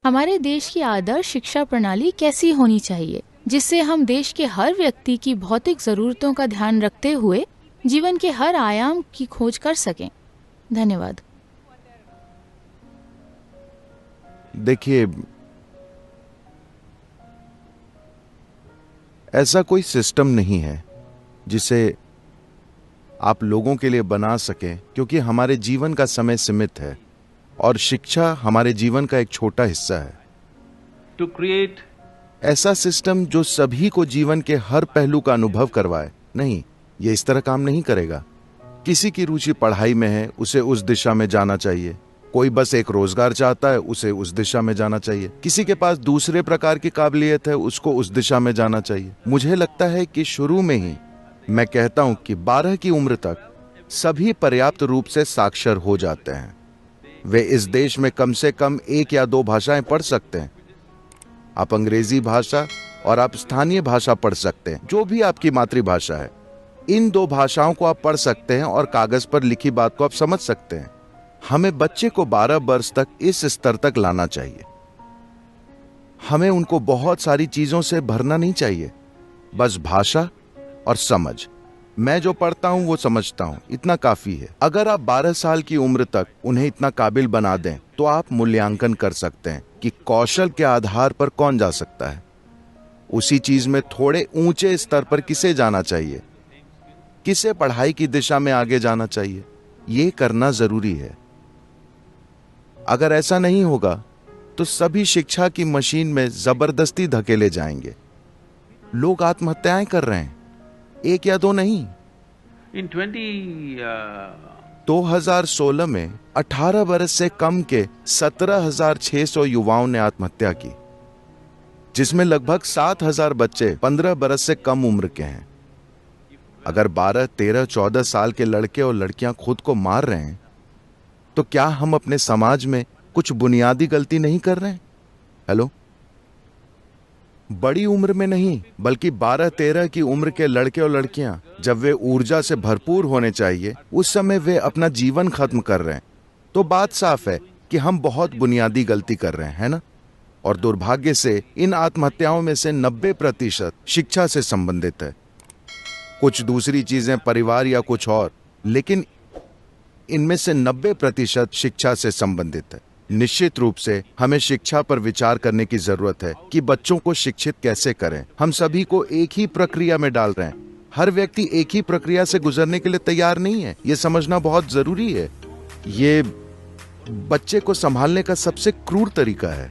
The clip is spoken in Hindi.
हमारे देश की आदर्श शिक्षा प्रणाली कैसी होनी चाहिए जिससे हम देश के हर व्यक्ति की भौतिक जरूरतों का ध्यान रखते हुए जीवन के हर आयाम की खोज कर सकें? धन्यवाद। देखिए, ऐसा कोई सिस्टम नहीं है जिसे आप लोगों के लिए बना सकें, क्योंकि हमारे जीवन का समय सीमित है और शिक्षा हमारे जीवन का एक छोटा हिस्सा है। To create ऐसा सिस्टम जो सभी को जीवन के हर पहलू का अनुभव करवाए, नहीं, ये इस तरह काम नहीं करेगा। किसी की रुचि पढ़ाई में है, उसे उस दिशा में जाना चाहिए। कोई बस एक रोजगार चाहता है, उसे उस दिशा में जाना चाहिए। किसी के पास दूसरे प्रकार की काबिलियत है, उसको उस दिशा में जाना चाहिए। मुझे लगता है कि शुरू में ही मैं कहता हूं कि 12 की उम्र तक सभी पर्याप्त रूप से साक्षर हो जाते हैं। वे इस देश में कम से कम 1 या 2 भाषाएं पढ़ सकते हैं। आप अंग्रेजी भाषा और आप स्थानीय भाषा पढ़ सकते हैं, जो भी आपकी मातृभाषा है। इन 2 भाषाओं को आप पढ़ सकते हैं और कागज पर लिखी बात को आप समझ सकते हैं। हमें बच्चे को 12 वर्ष तक इस स्तर तक लाना चाहिए। हमें उनको बहुत सारी चीजों से भरना नहीं चाहिए, बस भाषा और समझ। मैं जो पढ़ता हूं वो समझता हूं, इतना काफी है। अगर आप 12 साल की उम्र तक उन्हें इतना काबिल बना दें तो आप मूल्यांकन कर सकते हैं कि कौशल के आधार पर कौन जा सकता है। उसी चीज में थोड़े ऊंचे स्तर पर किसे जाना चाहिए, किसे पढ़ाई की दिशा में आगे जाना चाहिए, ये करना जरूरी है। अगर ऐसा नहीं होगा तो सभी शिक्षा की मशीन में जबरदस्ती धकेले जाएंगे। लोग आत्महत्याएं कर रहे हैं, 1 या 2 नहीं। in 2016 में 18 बरस से कम के 17,600 युवाओं ने आत्महत्या की, जिसमें लगभग 7,000 बच्चे 15 बरस से कम उम्र के हैं। अगर 12, 13, 14 साल के लड़के और लड़कियां खुद को मार रहे हैं, तो क्या हम अपने समाज में कुछ बुनियादी गलती नहीं कर रहे हैं? हेलो, बड़ी उम्र में नहीं, बल्कि 12-13 की उम्र के लड़के और लड़कियां जब वे ऊर्जा से भरपूर होने चाहिए, उस समय वे अपना जीवन खत्म कर रहे हैं। तो बात साफ है कि हम बहुत बुनियादी गलती कर रहे हैं, है ना? और दुर्भाग्य से इन आत्महत्याओं में से 90% शिक्षा से संबंधित है। कुछ दूसरी चीजें, परिवार या कुछ और, लेकिन इनमें से 90% शिक्षा से संबंधित है। निश्चित रूप से हमें शिक्षा पर विचार करने की जरूरत है कि बच्चों को शिक्षित कैसे करें। हम सभी को एक ही प्रक्रिया में डाल रहे हैं। हर व्यक्ति एक ही प्रक्रिया से गुजरने के लिए तैयार नहीं है, यह समझना बहुत जरूरी है। ये बच्चे को संभालने का सबसे क्रूर तरीका है।